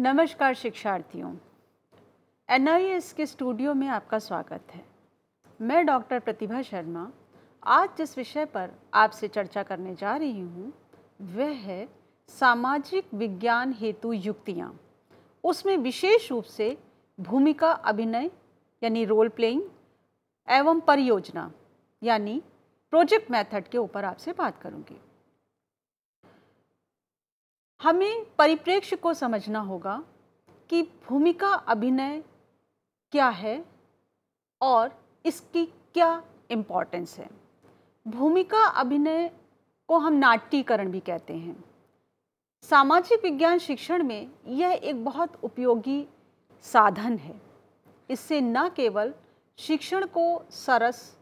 नमस्कार शिक्षार्थियों, NIS के स्टूडियो में आपका स्वागत है। मैं डॉक्टर प्रतिभा शर्मा आज जिस विषय पर आपसे चर्चा करने जा रही हूँ वह है सामाजिक विज्ञान हेतु युक्तियाँ। उसमें विशेष रूप से भूमिका अभिनय यानी रोल प्लेइंग एवं परियोजना यानी प्रोजेक्ट मेथड के ऊपर आपसे बात करूँगी। हमें परिप्रेक्ष्य को समझना होगा कि भूमिका अभिनय क्या है और इसकी क्या इम्पोर्टेंस है। भूमिका अभिनय को हम नाट्यीकरण भी कहते हैं। सामाजिक विज्ञान शिक्षण में यह एक बहुत उपयोगी साधन है। इससे न केवल शिक्षण को सरस,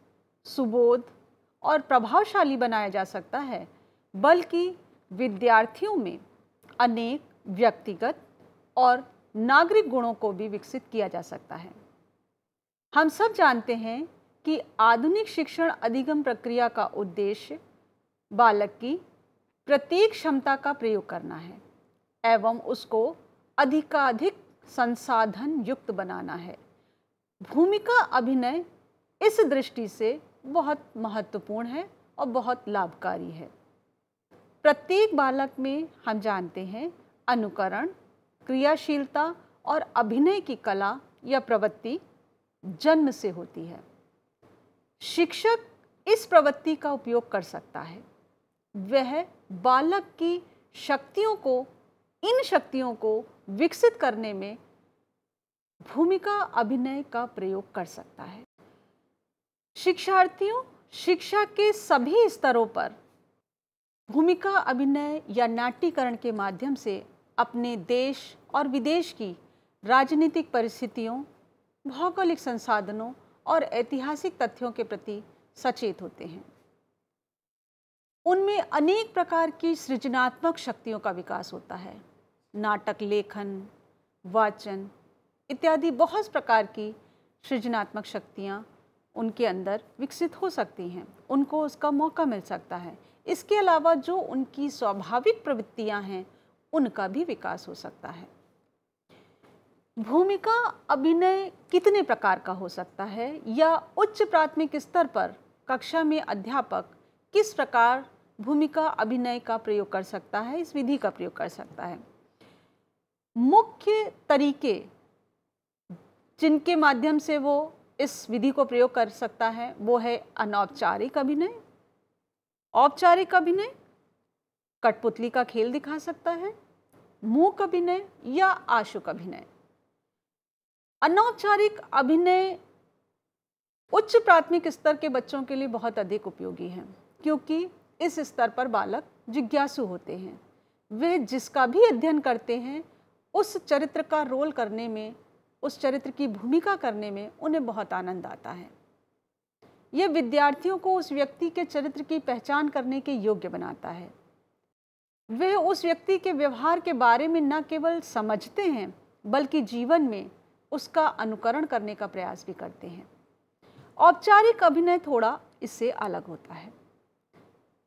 सुबोध और प्रभावशाली बनाया जा सकता है, बल्कि विद्यार्थियों में अनेक व्यक्तिगत और नागरिक गुणों को भी विकसित किया जा सकता है। हम सब जानते हैं कि आधुनिक शिक्षण अधिगम प्रक्रिया का उद्देश्य बालक की प्रत्येक क्षमता का प्रयोग करना है एवं उसको अधिकाधिक संसाधन युक्त बनाना है। भूमिका अभिनय इस दृष्टि से बहुत महत्वपूर्ण है और बहुत लाभकारी है। प्रत्येक बालक में हम जानते हैं अनुकरण, क्रियाशीलता और अभिनय की कला या प्रवृत्ति जन्म से होती है। शिक्षक इस प्रवृत्ति का उपयोग कर सकता है। वह बालक की इन शक्तियों को विकसित करने में भूमिका अभिनय का प्रयोग कर सकता है। शिक्षार्थियों, शिक्षा के सभी स्तरों पर भूमिका अभिनय या नाट्यीकरण के माध्यम से अपने देश और विदेश की राजनीतिक परिस्थितियों, भौगोलिक संसाधनों और ऐतिहासिक तथ्यों के प्रति सचेत होते हैं। उनमें अनेक प्रकार की सृजनात्मक शक्तियों का विकास होता है। नाटक लेखन, वाचन इत्यादि बहुत प्रकार की सृजनात्मक शक्तियाँ उनके अंदर विकसित हो सकती हैं। उनको उसका मौका मिल सकता है। इसके अलावा जो उनकी स्वाभाविक प्रवृत्तियां हैं उनका भी विकास हो सकता है। भूमिका अभिनय कितने प्रकार का हो सकता है या उच्च प्राथमिक स्तर पर कक्षा में अध्यापक किस प्रकार भूमिका अभिनय का प्रयोग कर सकता है, इस विधि का प्रयोग कर सकता है। मुख्य तरीके जिनके माध्यम से वो इस विधि को प्रयोग कर सकता है वो है अनौपचारिक अभिनय, औपचारिक अभिनय, कठपुतली का खेल दिखा सकता है, मूक अभिनय या आशुक अभिनय। अनौपचारिक अभिनय उच्च प्राथमिक स्तर के बच्चों के लिए बहुत अधिक उपयोगी है, क्योंकि इस स्तर पर बालक जिज्ञासु होते हैं। वे जिसका भी अध्ययन करते हैं उस चरित्र का रोल करने में, उस चरित्र की भूमिका करने में उन्हें बहुत आनंद आता है। यह विद्यार्थियों को उस व्यक्ति के चरित्र की पहचान करने के योग्य बनाता है। वे उस व्यक्ति के व्यवहार के बारे में न केवल समझते हैं बल्कि जीवन में उसका अनुकरण करने का प्रयास भी करते हैं। औपचारिक अभिनय थोड़ा इससे अलग होता है।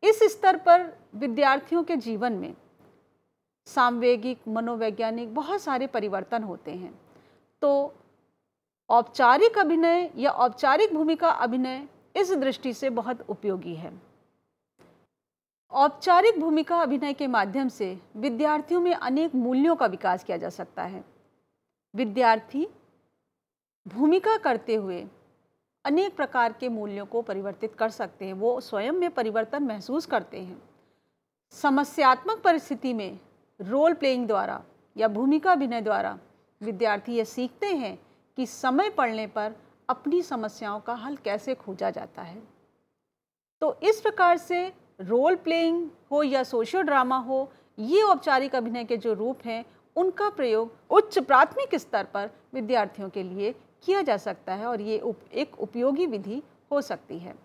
इस स्तर पर विद्यार्थियों के जीवन में सामवेगिक, मनोवैज्ञानिक बहुत सारे परिवर्तन होते हैं। तो औपचारिक अभिनय या औपचारिक भूमिका अभिनय इस दृष्टि से बहुत उपयोगी है। औपचारिक भूमिका अभिनय के माध्यम से विद्यार्थियों में अनेक मूल्यों का विकास किया जा सकता है। विद्यार्थी भूमिका करते हुए अनेक प्रकार के मूल्यों को परिवर्तित कर सकते हैं। वो स्वयं में परिवर्तन महसूस करते हैं। समस्यात्मक परिस्थिति में रोल प्लेइंग द्वारा या भूमिका अभिनय द्वारा विद्यार्थी ये सीखते हैं कि समय पड़ने पर अपनी समस्याओं का हल कैसे खोजा जाता है। तो इस प्रकार से रोल प्लेइंग हो या सोशियो ड्रामा हो, ये औपचारिक अभिनय के जो रूप हैं उनका प्रयोग उच्च प्राथमिक स्तर पर विद्यार्थियों के लिए किया जा सकता है और ये एक उपयोगी विधि हो सकती है।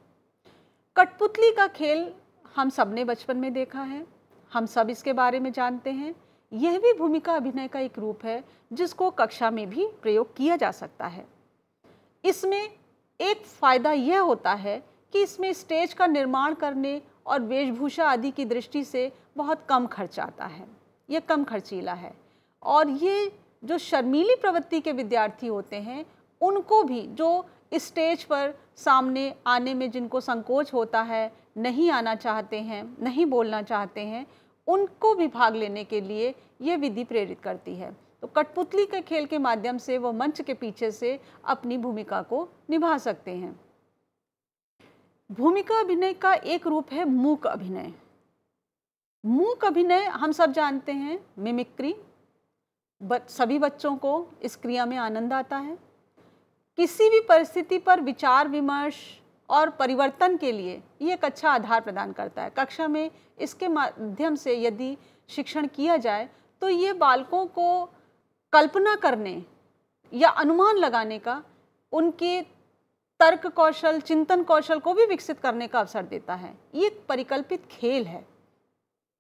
कठपुतली का खेल हम सब ने बचपन में देखा है, हम सब इसके बारे में जानते हैं। यह भी भूमिका अभिनय का एक रूप है जिसको कक्षा में भी प्रयोग किया जा सकता है। इसमें एक फ़ायदा यह होता है कि इसमें स्टेज का निर्माण करने और वेशभूषा आदि की दृष्टि से बहुत कम खर्च आता है। यह कम खर्चीला है और ये जो शर्मीली प्रवृत्ति के विद्यार्थी होते हैं उनको भी, जो स्टेज पर सामने आने में जिनको संकोच होता है, नहीं आना चाहते हैं, नहीं बोलना चाहते हैं, उनको भी भाग लेने के लिए ये विधि प्रेरित करती है। तो कठपुतली के खेल के माध्यम से वो मंच के पीछे से अपनी भूमिका को निभा सकते हैं। भूमिका अभिनय का एक रूप है मूक अभिनय। मूक अभिनय हम सब जानते हैं, मिमिक्री। सभी बच्चों को इस क्रिया में आनंद आता है। किसी भी परिस्थिति पर विचार विमर्श और परिवर्तन के लिए ये एक अच्छा आधार प्रदान करता है। कक्षा में इसके माध्यम से यदि शिक्षण किया जाए तो ये बालकों को कल्पना करने या अनुमान लगाने का, उनके तर्क कौशल, चिंतन कौशल को भी विकसित करने का अवसर देता है। ये एक परिकल्पित खेल है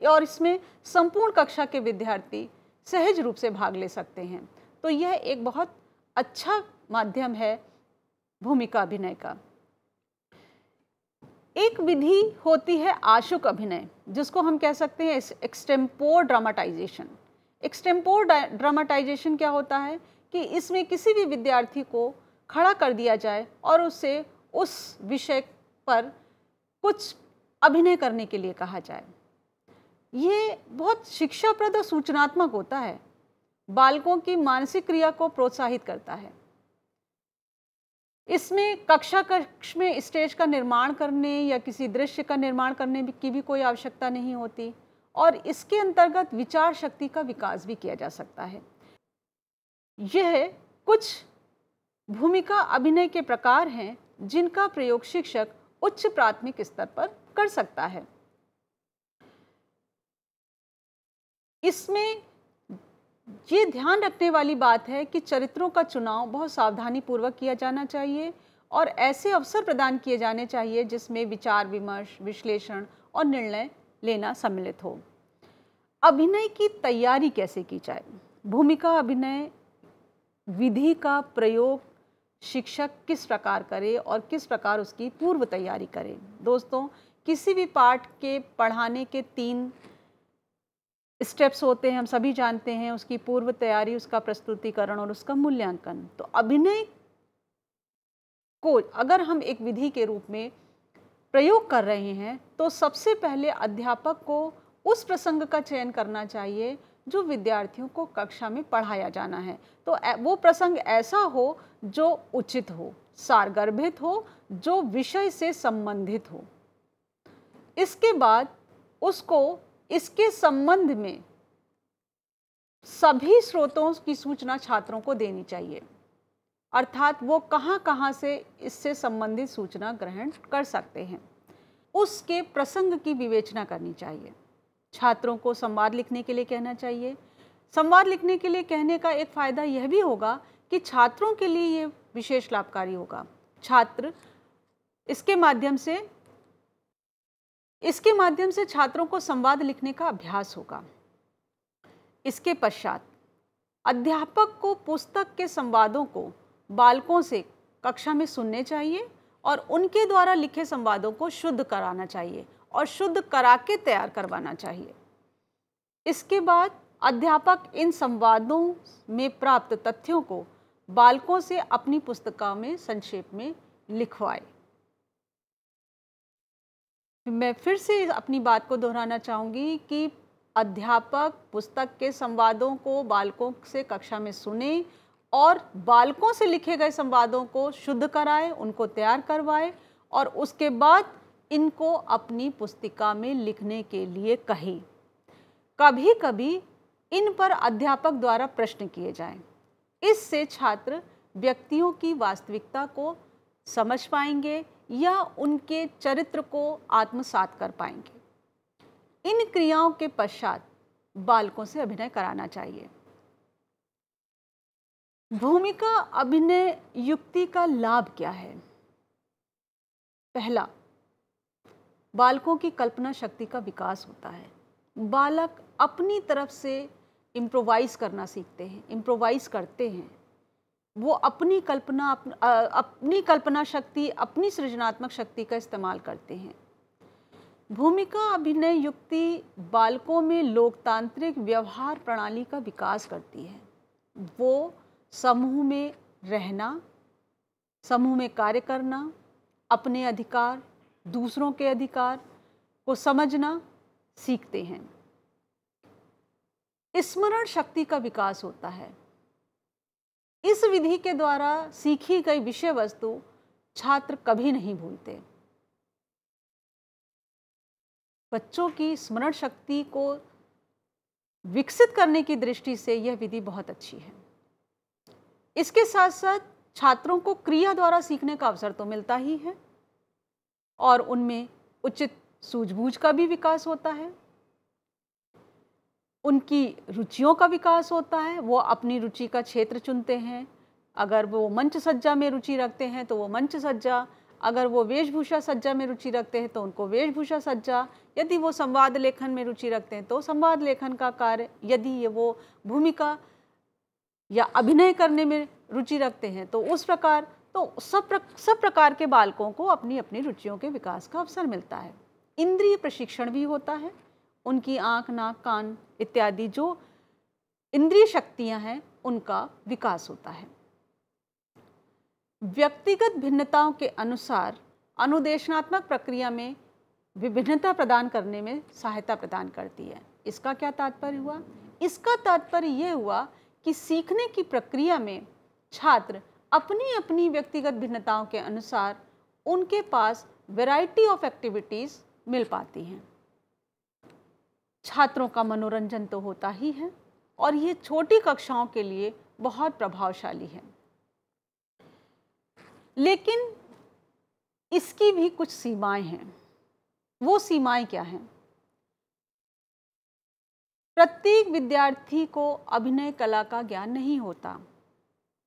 और इसमें संपूर्ण कक्षा के विद्यार्थी सहज रूप से भाग ले सकते हैं। तो यह एक बहुत अच्छा माध्यम है भूमिका अभिनय का। एक विधि होती है आशुक अभिनय, जिसको हम कह सकते हैं एक्सटेम्पोर ड्रामाटाइजेशन। एक्सटेम्पोर ड्रामाटाइजेशन क्या होता है कि इसमें किसी भी विद्यार्थी को खड़ा कर दिया जाए और उससे उस विषय पर कुछ अभिनय करने के लिए कहा जाए। ये बहुत शिक्षाप्रद और सूचनात्मक होता है, बालकों की मानसिक क्रिया को प्रोत्साहित करता है। इसमें कक्ष में स्टेज का निर्माण करने या किसी दृश्य का निर्माण करने की भी कोई आवश्यकता नहीं होती और इसके अंतर्गत विचार शक्ति का विकास भी किया जा सकता है। यह कुछ भूमिका अभिनय के प्रकार हैं जिनका प्रयोग शिक्षक उच्च प्राथमिक स्तर पर कर सकता है। इसमें ये ध्यान रखने वाली बात है कि चरित्रों का चुनाव बहुत सावधानी पूर्वक किया जाना चाहिए और ऐसे अवसर प्रदान किए जाने चाहिए जिसमें विचार विमर्श, विश्लेषण और निर्णय लेना सम्मिलित हो। अभिनय की तैयारी कैसे की जाए? भूमिका अभिनय विधि का प्रयोग शिक्षक किस प्रकार करे और किस प्रकार उसकी पूर्व तैयारी करे? दोस्तों, किसी भी पाठ के पढ़ाने के 3 स्टेप्स होते हैं, हम सभी जानते हैं। उसकी पूर्व तैयारी, उसका प्रस्तुतिकरण और उसका मूल्यांकन। तो अभिनय को अगर हम एक विधि के रूप में प्रयोग कर रहे हैं तो सबसे पहले अध्यापक को उस प्रसंग का चयन करना चाहिए जो विद्यार्थियों को कक्षा में पढ़ाया जाना है। तो वो प्रसंग ऐसा हो जो उचित हो, सारगर्भित हो, जो विषय से संबंधित हो। इसके बाद उसको इसके संबंध में सभी स्रोतों की सूचना छात्रों को देनी चाहिए, अर्थात वो कहाँ से इससे संबंधित सूचना ग्रहण कर सकते हैं। उसके प्रसंग की विवेचना करनी चाहिए। छात्रों को संवाद लिखने के लिए कहना चाहिए। संवाद लिखने के लिए कहने का एक फ़ायदा यह भी होगा कि छात्रों के लिए ये विशेष लाभकारी होगा। छात्र इसके माध्यम से छात्रों को संवाद लिखने का अभ्यास होगा। इसके पश्चात अध्यापक को पुस्तक के संवादों को बालकों से कक्षा में सुनने चाहिए और उनके द्वारा लिखे संवादों को शुद्ध कराना चाहिए और शुद्ध करा के तैयार करवाना चाहिए। इसके बाद अध्यापक इन संवादों में प्राप्त तथ्यों को बालकों से अपनी पुस्तिका में संक्षेप में लिखवाए। मैं फिर से अपनी बात को दोहराना चाहूँगी कि अध्यापक पुस्तक के संवादों को बालकों से कक्षा में सुने और बालकों से लिखे गए संवादों को शुद्ध कराए, उनको तैयार करवाए और उसके बाद इनको अपनी पुस्तिका में लिखने के लिए कहे। कभी कभी इन पर अध्यापक द्वारा प्रश्न किए जाएं। इससे छात्र व्यक्तियों की वास्तविकता को समझ पाएंगे या उनके चरित्र को आत्मसात कर पाएंगे। इन क्रियाओं के पश्चात बालकों से अभिनय कराना चाहिए। भूमिका अभिनय युक्ति का लाभ क्या है? पहला, बालकों की कल्पना शक्ति का विकास होता है। बालक अपनी तरफ से इम्प्रोवाइज करना सीखते हैं, इम्प्रोवाइज करते हैं। वो अपनी कल्पना शक्ति, अपनी सृजनात्मक शक्ति का इस्तेमाल करते हैं। भूमिका अभिनय युक्ति बालकों में लोकतांत्रिक व्यवहार प्रणाली का विकास करती है। वो समूह में रहना, समूह में कार्य करना, अपने अधिकार, दूसरों के अधिकार को समझना सीखते हैं। स्मरण शक्ति का विकास होता है। इस विधि के द्वारा सीखी गई विषय वस्तु छात्र कभी नहीं भूलते। बच्चों की स्मरण शक्ति को विकसित करने की दृष्टि से यह विधि बहुत अच्छी है। इसके साथ साथ छात्रों को क्रिया द्वारा सीखने का अवसर तो मिलता ही है और उनमें उचित सूझबूझ का भी विकास होता है, उनकी रुचियों का विकास होता है। वो अपनी रुचि का क्षेत्र चुनते हैं। अगर वो मंच सज्जा में रुचि रखते हैं तो वो मंच सज्जा, अगर वो वेशभूषा सज्जा में रुचि रखते हैं तो उनको वेशभूषा सज्जा, यदि वो संवाद लेखन में रुचि रखते हैं तो संवाद लेखन का कार्य, यदि ये वो भूमिका या अभिनय करने में रुचि रखते हैं तो उस प्रकार, तो सब प्रकार के बालकों को अपनी अपनी रुचियों के विकास का अवसर मिलता है। इंद्रिय प्रशिक्षण भी होता है। उनकी आँख, नाक, कान इत्यादि जो इंद्रिय शक्तियाँ हैं उनका विकास होता है। व्यक्तिगत भिन्नताओं के अनुसार अनुदेशनात्मक प्रक्रिया में विभिन्नता प्रदान करने में सहायता प्रदान करती है। इसका क्या तात्पर्य हुआ? इसका तात्पर्य यह हुआ कि सीखने की प्रक्रिया में छात्र अपनी अपनी व्यक्तिगत भिन्नताओं के अनुसार उनके पास वैरायटी ऑफ एक्टिविटीज़ मिल पाती हैं। छात्रों का मनोरंजन तो होता ही है और ये छोटी कक्षाओं के लिए बहुत प्रभावशाली है। लेकिन इसकी भी कुछ सीमाएं हैं। वो सीमाएं क्या हैं? प्रत्येक विद्यार्थी को अभिनय कला का ज्ञान नहीं होता।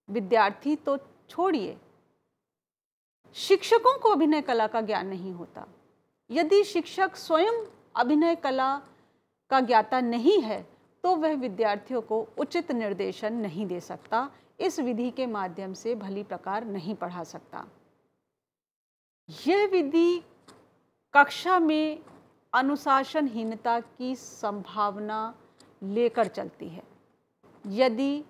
विद्यार्थी तो छोड़िए, शिक्षकों को अभिनय कला का ज्ञान नहीं होता। यदि शिक्षक स्वयं अभिनय कला का ज्ञाता नहीं है तो वह विद्यार्थियों को उचित निर्देशन नहीं दे सकता, इस विधि के माध्यम से भली प्रकार नहीं पढ़ा सकता। यह विधि कक्षा में अनुशासनहीनता की संभावना लेकर चलती है। यदि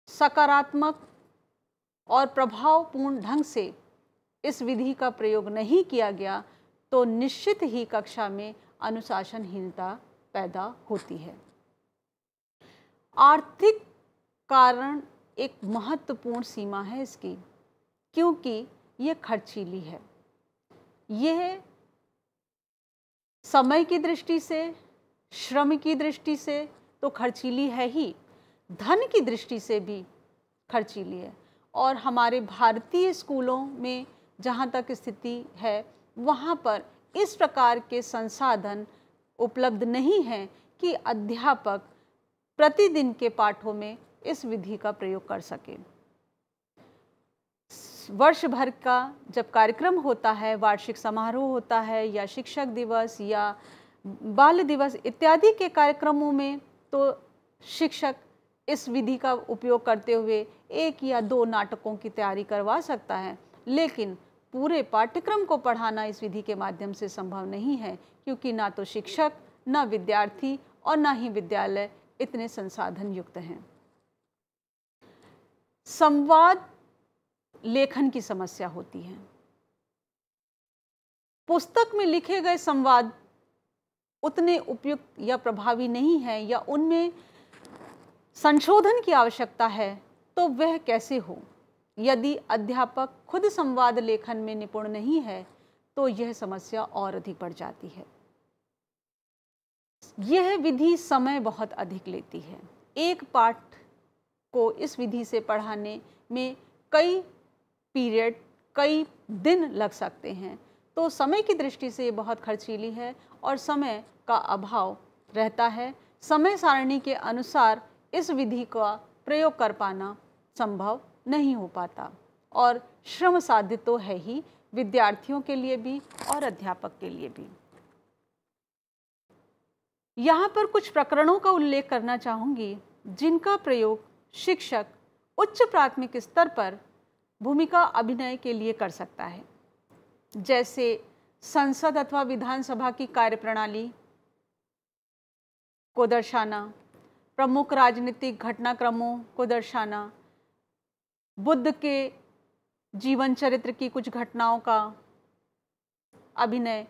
सकारात्मक और प्रभावपूर्ण ढंग से इस विधि का प्रयोग नहीं किया गया तो निश्चित ही कक्षा में अनुशासनहीनता पैदा होती है। आर्थिक कारण एक महत्वपूर्ण सीमा है इसकी, क्योंकि यह खर्चीली है। यह समय की दृष्टि से, श्रम की दृष्टि से तो खर्चीली है ही, धन की दृष्टि से भी खर्चीली है। और हमारे भारतीय स्कूलों में जहाँ तक स्थिति है वहाँ पर इस प्रकार के संसाधन उपलब्ध नहीं हैं कि अध्यापक प्रतिदिन के पाठों में इस विधि का प्रयोग कर सके। वर्ष भर का जब कार्यक्रम होता है, वार्षिक समारोह होता है या शिक्षक दिवस या बाल दिवस इत्यादि के कार्यक्रमों में, तो शिक्षक इस विधि का उपयोग करते हुए 1 या 2 नाटकों की तैयारी करवा सकता है, लेकिन पूरे पाठ्यक्रम को पढ़ाना इस विधि के माध्यम से संभव नहीं है, क्योंकि ना तो शिक्षक, ना विद्यार्थी और ना ही विद्यालय इतने संसाधन युक्त हैं। संवाद लेखन की समस्या होती है। पुस्तक में लिखे गए संवाद उतने उपयुक्त या प्रभावी नहीं है या उनमें संशोधन की आवश्यकता है, तो वह कैसे हो? यदि अध्यापक खुद संवाद लेखन में निपुण नहीं है तो यह समस्या और अधिक बढ़ जाती है। यह विधि समय बहुत अधिक लेती है। एक पाठ को इस विधि से पढ़ाने में कई पीरियड, कई दिन लग सकते हैं, तो समय की दृष्टि से ये बहुत खर्चीली है और समय का अभाव रहता है। समय सारणी के अनुसार इस विधि का प्रयोग कर पाना संभव नहीं हो पाता और श्रम साध्य तो है ही, विद्यार्थियों के लिए भी और अध्यापक के लिए भी। यहाँ पर कुछ प्रकरणों का उल्लेख करना चाहूँगी जिनका प्रयोग शिक्षक उच्च प्राथमिक स्तर पर भूमिका अभिनय के लिए कर सकता है, जैसे संसद अथवा विधानसभा की कार्यप्रणाली को दर्शाना, प्रमुख राजनीतिक घटनाक्रमों को दर्शाना, बुद्ध के जीवन चरित्र की कुछ घटनाओं का अभिनय,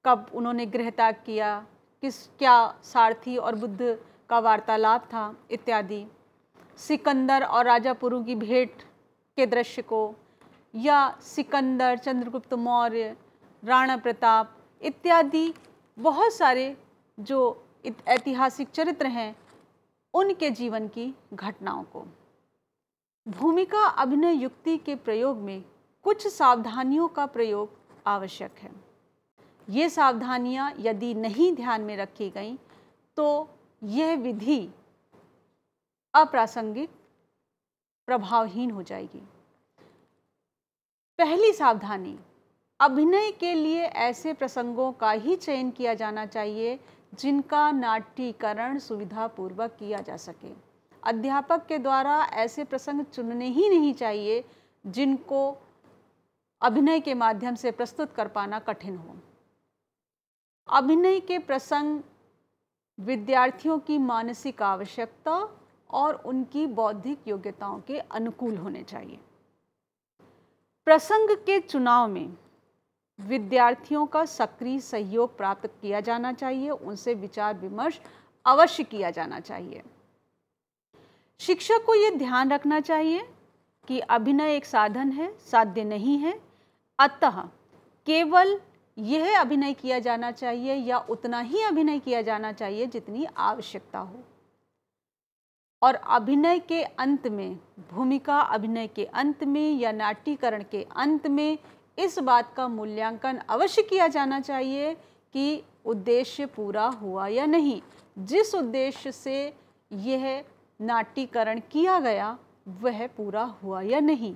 कब उन्होंने गृह त्याग किया, क्या सारथी और बुद्ध का वार्तालाप था इत्यादि, सिकंदर और राजा पुरु की भेंट के दृश्य को, या सिकंदर, चंद्रगुप्त मौर्य, राणा प्रताप इत्यादि बहुत सारे जो ऐतिहासिक चरित्र हैं उनके जीवन की घटनाओं को। भूमिका अभिनय युक्ति के प्रयोग में कुछ सावधानियों का प्रयोग आवश्यक है। ये सावधानियां यदि नहीं ध्यान में रखी गई तो यह विधि अप्रासंगिक, प्रभावहीन हो जाएगी। पहली सावधानी, अभिनय के लिए ऐसे प्रसंगों का ही चयन किया जाना चाहिए जिनका नाट्यीकरण सुविधापूर्वक किया जा सके। अध्यापक के द्वारा ऐसे प्रसंग चुनने ही नहीं चाहिए जिनको अभिनय के माध्यम से प्रस्तुत कर पाना कठिन हो। अभिनय के प्रसंग विद्यार्थियों की मानसिक आवश्यकता और उनकी बौद्धिक योग्यताओं के अनुकूल होने चाहिए। प्रसंग के चुनाव में विद्यार्थियों का सक्रिय सहयोग प्राप्त किया जाना चाहिए, उनसे विचार विमर्श अवश्य किया जाना चाहिए। शिक्षक को यह ध्यान रखना चाहिए कि अभिनय एक साधन है, साध्य नहीं है, अतः केवल यह अभिनय किया जाना चाहिए या उतना ही अभिनय किया जाना चाहिए जितनी आवश्यकता हो। और अभिनय के अंत में, भूमिका अभिनय के अंत में या नाट्यीकरण के अंत में इस बात का मूल्यांकन अवश्य किया जाना चाहिए कि उद्देश्य पूरा हुआ या नहीं, जिस उद्देश्य से यह नाट्यीकरण किया गया वह पूरा हुआ या नहीं।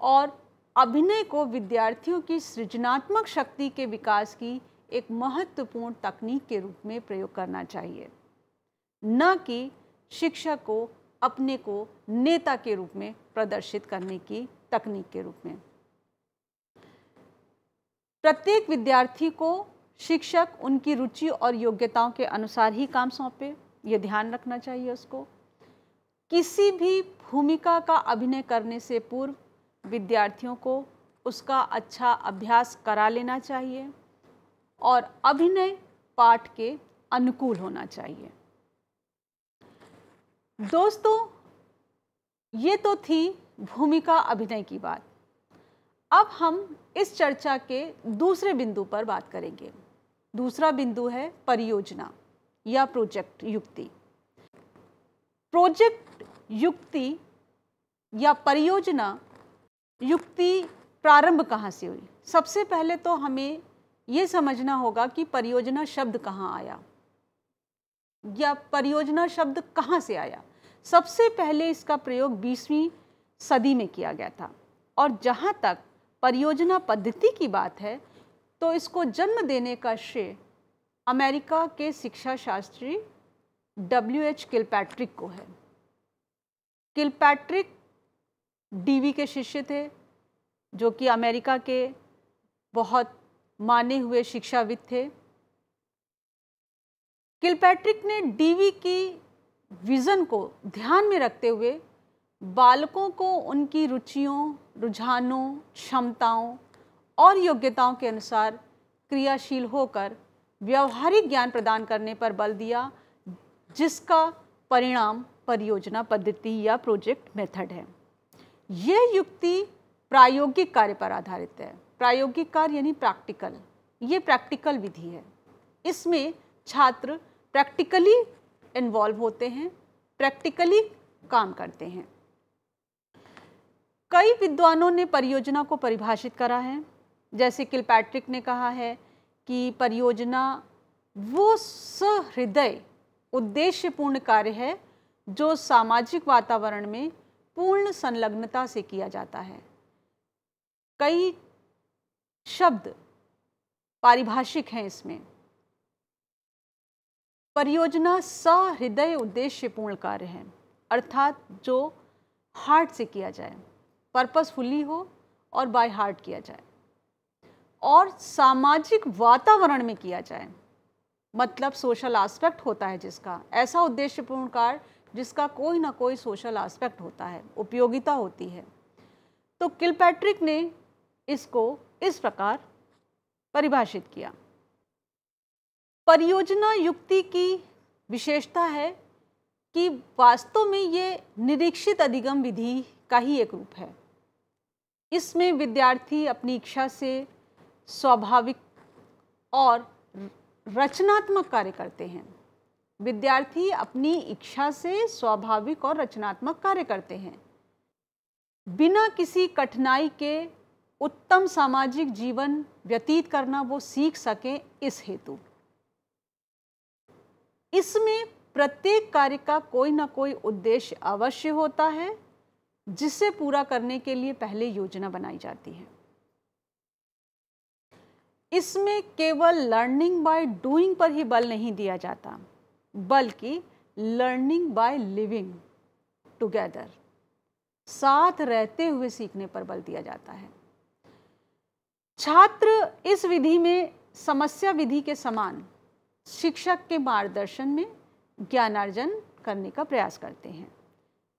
और अभिनय को विद्यार्थियों की सृजनात्मक शक्ति के विकास की एक महत्वपूर्ण तकनीक के रूप में प्रयोग करना चाहिए, न कि शिक्षक को अपने को नेता के रूप में प्रदर्शित करने की तकनीक के रूप में। प्रत्येक विद्यार्थी को शिक्षक उनकी रुचि और योग्यताओं के अनुसार ही काम सौंपे, यह ध्यान रखना चाहिए उसको। किसी भी भूमिका का अभिनय करने से पूर्व विद्यार्थियों को उसका अच्छा अभ्यास करा लेना चाहिए और अभिनय पाठ के अनुकूल होना चाहिए। दोस्तों, ये तो थी भूमिका अभिनय की बात। अब हम इस चर्चा के दूसरे बिंदु पर बात करेंगे। दूसरा बिंदु है परियोजना या प्रोजेक्ट युक्ति। प्रोजेक्ट युक्ति या परियोजना युक्ति प्रारंभ कहाँ से हुई? सबसे पहले तो हमें ये समझना होगा कि परियोजना शब्द कहाँ आया या परियोजना शब्द कहाँ से आया। सबसे पहले इसका प्रयोग 20वीं सदी में किया गया था और जहाँ तक परियोजना पद्धति की बात है तो इसको जन्म देने का श्रेय अमेरिका के शिक्षा शास्त्री W.H. किलपैट्रिक को है। किलपैट्रिक डीवी के शिष्य थे, जो कि अमेरिका के बहुत माने हुए शिक्षाविद थे। किलपैट्रिक ने डीवी की विज़न को ध्यान में रखते हुए बालकों को उनकी रुचियों, रुझानों, क्षमताओं और योग्यताओं के अनुसार क्रियाशील होकर व्यावहारिक ज्ञान प्रदान करने पर बल दिया, जिसका परिणाम परियोजना पद्धति या प्रोजेक्ट मेथड है। यह युक्ति प्रायोगिक कार्य पर आधारित है। प्रायोगिक कार्य यानी प्रैक्टिकल, ये प्रैक्टिकल विधि है। इसमें छात्र प्रैक्टिकली इन्वॉल्व होते हैं, प्रैक्टिकली काम करते हैं। कई विद्वानों ने परियोजना को परिभाषित करा है। जैसे किलपैट्रिक ने कहा है कि परियोजना वो सहृदय उद्देश्यपूर्ण कार्य है जो सामाजिक वातावरण में पूर्ण संलग्नता से किया जाता है। कई शब्द पारिभाषिक हैं इसमें। परियोजना सहृदय उद्देश्यपूर्ण कार्य है, अर्थात जो हार्ट से किया जाए, पर्पसफुली हो और बाय हार्ट किया जाए और सामाजिक वातावरण में किया जाए मतलब सोशल एस्पेक्ट होता है जिसका, ऐसा उद्देश्यपूर्ण कार्य जिसका कोई ना कोई सोशल एस्पेक्ट होता है, उपयोगिता होती है। तो किलपैट्रिक ने इसको इस प्रकार परिभाषित किया। परियोजना युक्ति की विशेषता है कि वास्तव में ये निरीक्षित अधिगम विधि का ही एक रूप है। इसमें विद्यार्थी अपनी इच्छा से स्वाभाविक और रचनात्मक कार्य करते हैं। विद्यार्थी अपनी इच्छा से स्वाभाविक और रचनात्मक कार्य करते हैं, बिना किसी कठिनाई के उत्तम सामाजिक जीवन व्यतीत करना वो सीख सकें, इस हेतु। इसमें प्रत्येक कार्य का कोई ना कोई उद्देश्य अवश्य होता है, जिसे पूरा करने के लिए पहले योजना बनाई जाती है। इसमें केवल लर्निंग बाय डूइंग पर ही बल नहीं दिया जाता, बल्कि लर्निंग बाय लिविंग टुगेदर, साथ रहते हुए सीखने पर बल दिया जाता है। छात्र इस विधि में समस्या विधि के समान शिक्षक के मार्गदर्शन में ज्ञानार्जन करने का प्रयास करते हैं।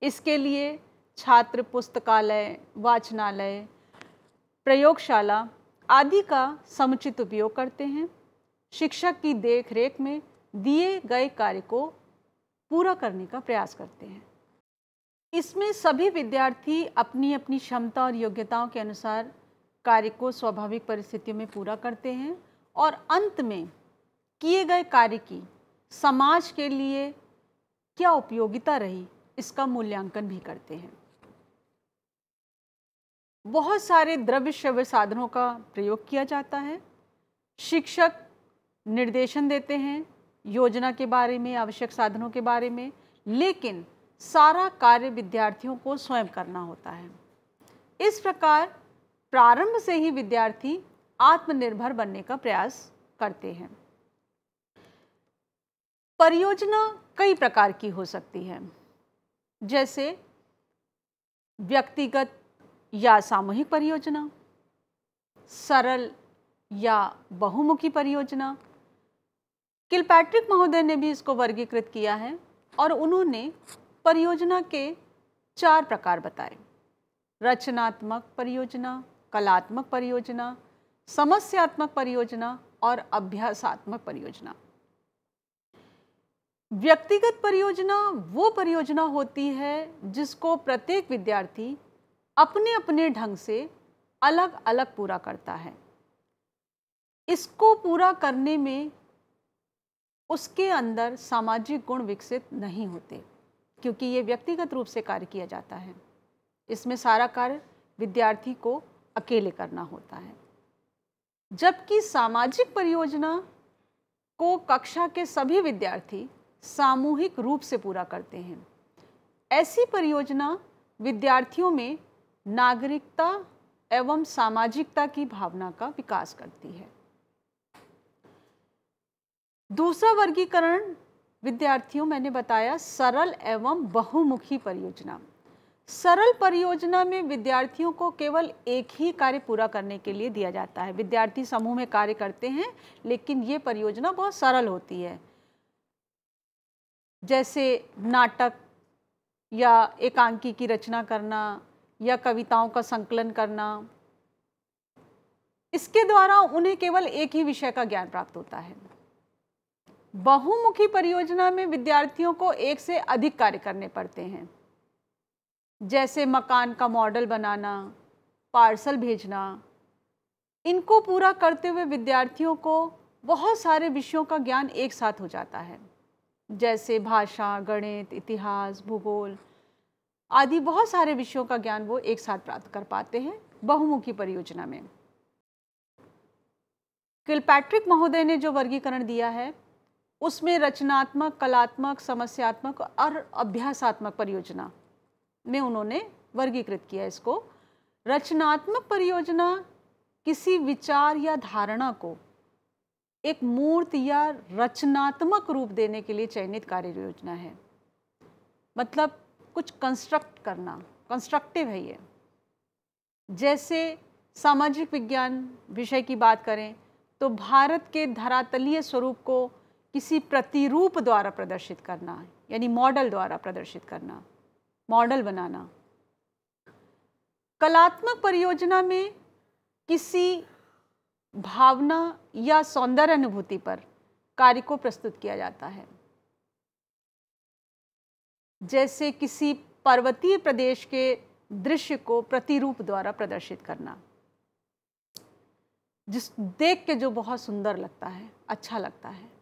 इसके लिए छात्र पुस्तकालय, वाचनालय, प्रयोगशाला आदि का समुचित उपयोग करते हैं। शिक्षक की देखरेख में दिए गए कार्य को पूरा करने का प्रयास करते हैं। इसमें सभी विद्यार्थी अपनी अपनी क्षमता और योग्यताओं के अनुसार कार्य को स्वाभाविक परिस्थितियों में पूरा करते हैं और अंत में किए गए कार्य की समाज के लिए क्या उपयोगिता रही, इसका मूल्यांकन भी करते हैं। बहुत सारे द्रव्य श्रव्य साधनों का प्रयोग किया जाता है। शिक्षक निर्देशन देते हैं योजना के बारे में, आवश्यक साधनों के बारे में, लेकिन सारा कार्य विद्यार्थियों को स्वयं करना होता है। इस प्रकार प्रारंभ से ही विद्यार्थी आत्मनिर्भर बनने का प्रयास करते हैं। परियोजना कई प्रकार की हो सकती है, जैसे व्यक्तिगत या सामूहिक परियोजना, सरल या बहुमुखी परियोजना। किलपैट्रिक महोदय ने भी इसको वर्गीकृत किया है और उन्होंने परियोजना के 4 प्रकार बताए: रचनात्मक परियोजना, कलात्मक परियोजना, समस्यात्मक परियोजना और अभ्यासात्मक परियोजना। व्यक्तिगत परियोजना वो परियोजना होती है जिसको प्रत्येक विद्यार्थी अपने अपने ढंग से अलग अलग पूरा करता है। इसको पूरा करने में उसके अंदर सामाजिक गुण विकसित नहीं होते, क्योंकि ये व्यक्तिगत रूप से कार्य किया जाता है। इसमें सारा कार्य विद्यार्थी को अकेले करना होता है। जबकि सामाजिक परियोजना को कक्षा के सभी विद्यार्थी सामूहिक रूप से पूरा करते हैं। ऐसी परियोजना विद्यार्थियों में नागरिकता एवं सामाजिकता की भावना का विकास करती है। दूसरा वर्गीकरण विद्यार्थियों मैंने बताया सरल एवं बहुमुखी परियोजना। सरल परियोजना में विद्यार्थियों को केवल एक ही कार्य पूरा करने के लिए दिया जाता है। विद्यार्थी समूह में कार्य करते हैं, लेकिन ये परियोजना बहुत सरल होती है, जैसे नाटक या एकांकी की रचना करना या कविताओं का संकलन करना। इसके द्वारा उन्हें केवल एक ही विषय का ज्ञान प्राप्त होता है। बहुमुखी परियोजना में विद्यार्थियों को एक से अधिक कार्य करने पड़ते हैं, जैसे मकान का मॉडल बनाना, पार्सल भेजना। इनको पूरा करते हुए विद्यार्थियों को बहुत सारे विषयों का ज्ञान एक साथ हो जाता है, जैसे भाषा, गणित, इतिहास, भूगोल आदि बहुत सारे विषयों का ज्ञान वो एक साथ प्राप्त कर पाते हैं बहुमुखी परियोजना में। किलपैट्रिक महोदय ने जो वर्गीकरण दिया है उसमें रचनात्मक, कलात्मक, समस्यात्मक और अभ्यासात्मक परियोजना में उन्होंने वर्गीकृत किया इसको। रचनात्मक परियोजना किसी विचार या धारणा को एक मूर्त या रचनात्मक रूप देने के लिए चयनित कार्य योजना है। मतलब कुछ कंस्ट्रक्ट करना, कंस्ट्रक्टिव है ये। जैसे सामाजिक विज्ञान विषय की बात करें तो भारत के धरातलीय स्वरूप को किसी प्रतिरूप द्वारा प्रदर्शित करना, यानी मॉडल द्वारा प्रदर्शित करना, मॉडल बनाना। कलात्मक परियोजना में किसी भावना या सौंदर्य अनुभूति पर कार्य को प्रस्तुत किया जाता है, जैसे किसी पर्वतीय प्रदेश के दृश्य को प्रतिरूप द्वारा प्रदर्शित करना, जिस देख के जो बहुत सुंदर लगता है, अच्छा लगता है।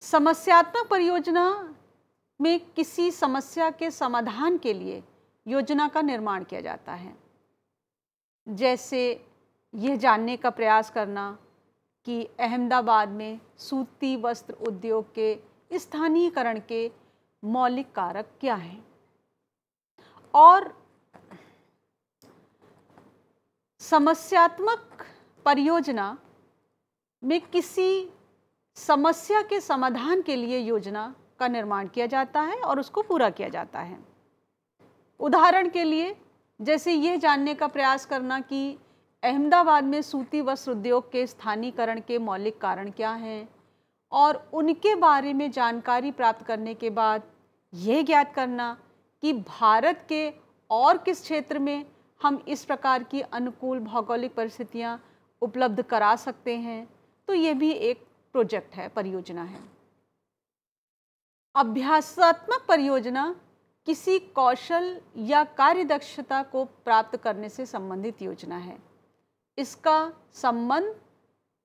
समस्यात्मक परियोजना में किसी समस्या के समाधान के लिए योजना का निर्माण किया जाता है, जैसे यह जानने का प्रयास करना कि अहमदाबाद में सूती वस्त्र उद्योग के स्थानीयकरण के मौलिक कारक क्या हैं, और समस्यात्मक परियोजना में किसी समस्या के समाधान के लिए योजना का निर्माण किया जाता है और उसको पूरा किया जाता है। उदाहरण के लिए, जैसे ये जानने का प्रयास करना कि अहमदाबाद में सूती वस्त्र उद्योग के स्थानीयकरण के मौलिक कारण क्या हैं, और उनके बारे में जानकारी प्राप्त करने के बाद ये ज्ञात करना कि भारत के और किस क्षेत्र में हम इस प्रकार की अनुकूल भौगोलिक परिस्थितियां उपलब्ध करा सकते हैं। तो ये भी एक प्रोजेक्ट है, परियोजना है। अभ्यासात्मक परियोजना किसी कौशल या कार्यदक्षता को प्राप्त करने से संबंधित योजना है। इसका संबंध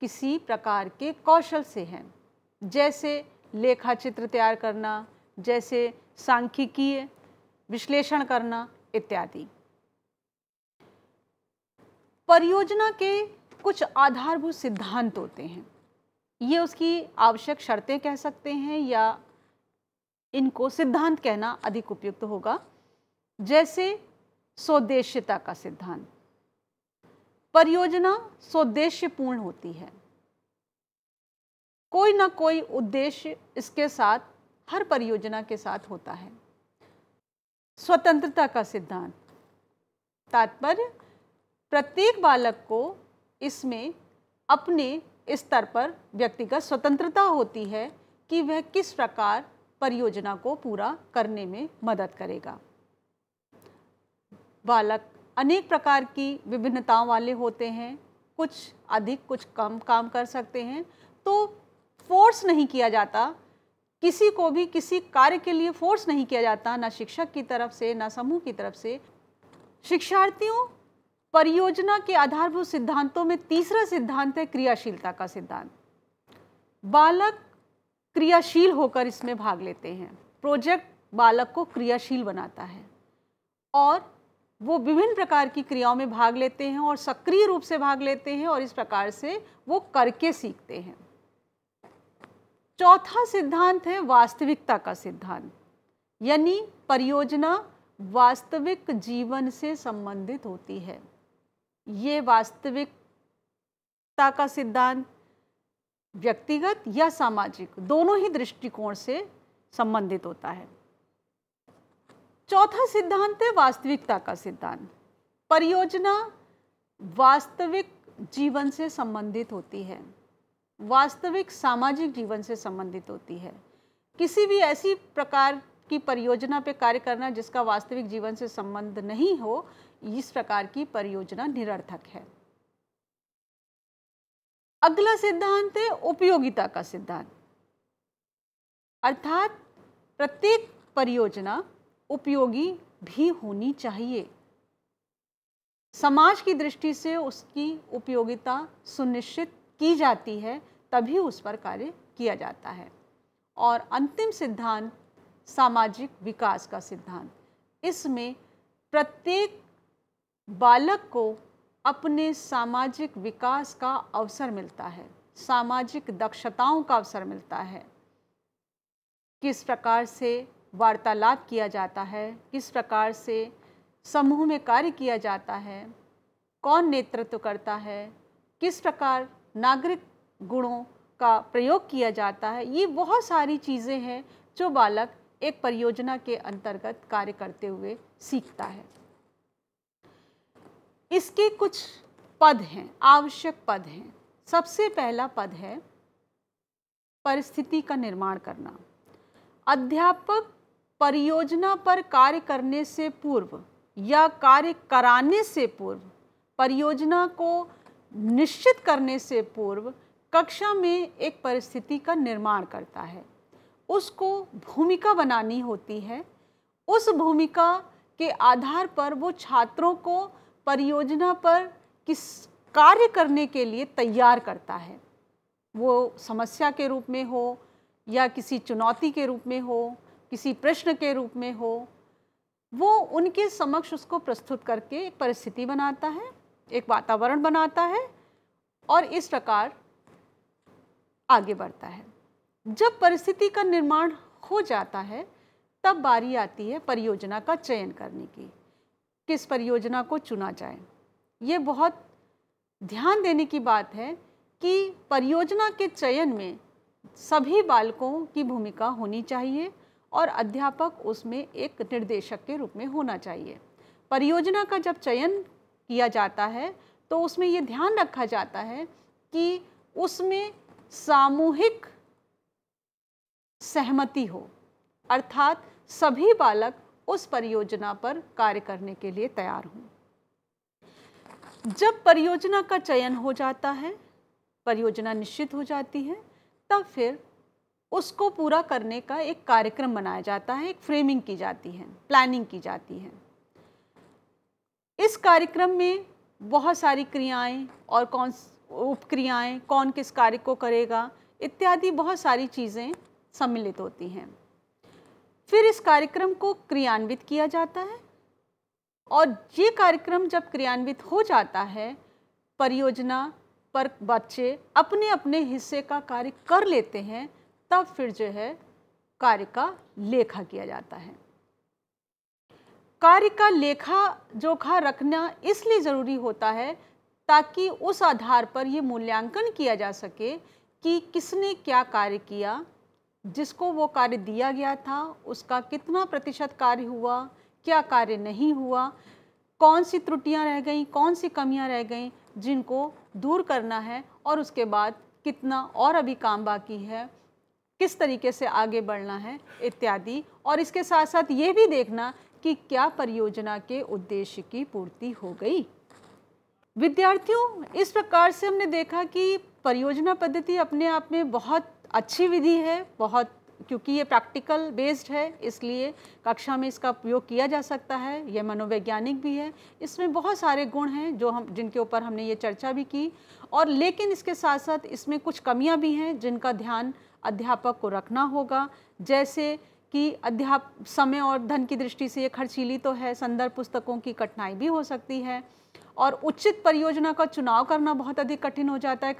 किसी प्रकार के कौशल से है, जैसे लेखा चित्र तैयार करना, जैसे सांख्यिकीय विश्लेषण करना इत्यादि। परियोजना के कुछ आधारभूत सिद्धांत होते हैं, ये उसकी आवश्यक शर्तें कह सकते हैं या इनको सिद्धांत कहना अधिक उपयुक्त होगा। जैसे सोद्देश्यता का सिद्धांत, परियोजना सोद्देश्यपूर्ण होती है, कोई ना कोई उद्देश्य इसके साथ, हर परियोजना के साथ होता है। स्वतंत्रता का सिद्धांत, तात्पर्य प्रत्येक बालक को इसमें अपने स्तर पर व्यक्तिगत स्वतंत्रता होती है कि वह किस प्रकार परियोजना को पूरा करने में मदद करेगा। बालक अनेक प्रकार की विभिन्नताओं वाले होते हैं, कुछ अधिक कुछ कम काम कर सकते हैं, तो फोर्स नहीं किया जाता, किसी को भी किसी कार्य के लिए फोर्स नहीं किया जाता, ना शिक्षक की तरफ से ना समूह की तरफ से। शिक्षार्थियों, परियोजना के आधारभूत सिद्धांतों में तीसरा सिद्धांत है क्रियाशीलता का सिद्धांत। बालक क्रियाशील होकर इसमें भाग लेते हैं। प्रोजेक्ट बालक को क्रियाशील बनाता है और वो विभिन्न प्रकार की क्रियाओं में भाग लेते हैं और सक्रिय रूप से भाग लेते हैं, और इस प्रकार से वो करके सीखते हैं। चौथा सिद्धांत है वास्तविकता का सिद्धांत, यानी परियोजना वास्तविक जीवन से संबंधित होती है। ये वास्तविकता का सिद्धांत व्यक्तिगत या सामाजिक दोनों ही दृष्टिकोण से संबंधित होता है। चौथा सिद्धांत है वास्तविकता का सिद्धांत। परियोजना वास्तविक जीवन से संबंधित होती है, वास्तविक सामाजिक जीवन से संबंधित होती है। किसी भी ऐसी प्रकार की परियोजना पे कार्य करना जिसका वास्तविक जीवन से संबंध नहीं हो, इस प्रकार की परियोजना निरर्थक है। अगला सिद्धांत है उपयोगिता का सिद्धांत, अर्थात प्रत्येक परियोजना उपयोगी भी होनी चाहिए। समाज की दृष्टि से उसकी उपयोगिता सुनिश्चित की जाती है, तभी उस पर कार्य किया जाता है। और अंतिम सिद्धांत सामाजिक विकास का सिद्धांत। इसमें प्रत्येक बालक को अपने सामाजिक विकास का अवसर मिलता है, सामाजिक दक्षताओं का अवसर मिलता है। किस प्रकार से वार्तालाप किया जाता है, किस प्रकार से समूह में कार्य किया जाता है, कौन नेतृत्व करता है, किस प्रकार नागरिक गुणों का प्रयोग किया जाता है, ये बहुत सारी चीज़ें हैं जो बालक एक परियोजना के अंतर्गत कार्य करते हुए सीखता है। इसके कुछ पद हैं, आवश्यक पद हैं। सबसे पहला पद है परिस्थिति का निर्माण करना। अध्यापक परियोजना पर कार्य करने से पूर्व या कार्य कराने से पूर्व, परियोजना को निश्चित करने से पूर्व कक्षा में एक परिस्थिति का निर्माण करता है। उसको भूमिका बनानी होती है। उस भूमिका के आधार पर वो छात्रों को परियोजना पर किस कार्य करने के लिए तैयार करता है। वो समस्या के रूप में हो या किसी चुनौती के रूप में हो, किसी प्रश्न के रूप में हो, वो उनके समक्ष उसको प्रस्तुत करके एक परिस्थिति बनाता है, एक वातावरण बनाता है और इस प्रकार आगे बढ़ता है। जब परिस्थिति का निर्माण हो जाता है तब बारी आती है परियोजना का चयन करने की। किस परियोजना को चुना जाए। ये बहुत ध्यान देने की बात है कि परियोजना के चयन में सभी बालकों की भूमिका होनी चाहिए और अध्यापक उसमें एक निर्देशक के रूप में होना चाहिए। परियोजना का जब चयन किया जाता है तो उसमें ये ध्यान रखा जाता है कि उसमें सामूहिक सहमति हो, अर्थात सभी बालक उस परियोजना पर कार्य करने के लिए तैयार हों। जब परियोजना का चयन हो जाता है, परियोजना निश्चित हो जाती है, तब फिर उसको पूरा करने का एक कार्यक्रम बनाया जाता है, एक फ्रेमिंग की जाती है, प्लानिंग की जाती है। इस कार्यक्रम में बहुत सारी क्रियाएं और कौन उपक्रियाएं, कौन किस कार्य को करेगा इत्यादि बहुत सारी चीज़ें सम्मिलित होती हैं। फिर इस कार्यक्रम को क्रियान्वित किया जाता है और ये कार्यक्रम जब क्रियान्वित हो जाता है, परियोजना पर बच्चे अपने अपने हिस्से का कार्य कर लेते हैं, तब फिर जो है कार्य का लेखा किया जाता है। कार्य का लेखा जोखा रखना इसलिए ज़रूरी होता है ताकि उस आधार पर ये मूल्यांकन किया जा सके कि किसने क्या कार्य किया, जिसको वो कार्य दिया गया था उसका कितना प्रतिशत कार्य हुआ, क्या कार्य नहीं हुआ, कौन सी त्रुटियां रह गईं, कौन सी कमियां रह गईं जिनको दूर करना है और उसके बाद कितना और अभी काम बाकी है, किस तरीके से आगे बढ़ना है इत्यादि। और इसके साथ साथ ये भी देखना कि क्या परियोजना के उद्देश्य की पूर्ति हो गई। विद्यार्थियों, इस प्रकार से हमने देखा कि परियोजना पद्धति अपने आप में बहुत अच्छी विधि है, बहुत, क्योंकि ये प्रैक्टिकल बेस्ड है इसलिए कक्षा में इसका उपयोग किया जा सकता है। यह मनोवैज्ञानिक भी है, इसमें बहुत सारे गुण हैं जो जिनके ऊपर हमने ये चर्चा भी की। और लेकिन इसके साथ साथ इसमें कुछ कमियां भी हैं जिनका ध्यान अध्यापक को रखना होगा, जैसे कि समय और धन की दृष्टि से ये खर्चीली तो है, संदर्भ पुस्तकों की कठिनाई भी हो सकती है और उचित परियोजना का चुनाव करना बहुत अधिक कठिन हो जाता है।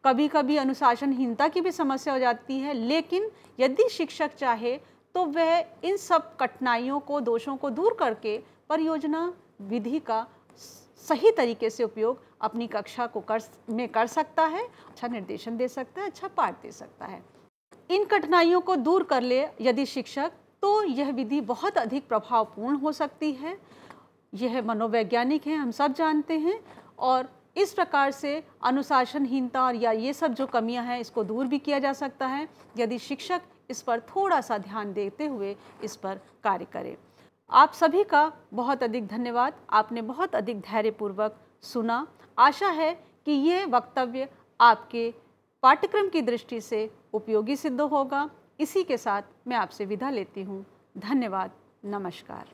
कभी कभी अनुशासनहीनता की भी समस्या हो जाती है। लेकिन यदि शिक्षक चाहे तो वह इन सब कठिनाइयों को, दोषों को दूर करके परियोजना विधि का सही तरीके से उपयोग अपनी कक्षा को कर सकता है, अच्छा निर्देशन दे सकता है, अच्छा पाठ दे सकता है। इन कठिनाइयों को दूर कर ले यदि शिक्षक, तो यह विधि बहुत अधिक प्रभावपूर्ण हो सकती है। यह मनोवैज्ञानिक है, हम सब जानते हैं, और इस प्रकार से अनुशासनहीनता और या ये सब जो कमियां हैं इसको दूर भी किया जा सकता है यदि शिक्षक इस पर थोड़ा सा ध्यान देते हुए इस पर कार्य करे। आप सभी का बहुत अधिक धन्यवाद। आपने बहुत अधिक धैर्यपूर्वक सुना। आशा है कि यह वक्तव्य आपके पाठ्यक्रम की दृष्टि से उपयोगी सिद्ध होगा। इसी के साथ मैं आपसे विदा लेती हूँ। धन्यवाद। नमस्कार।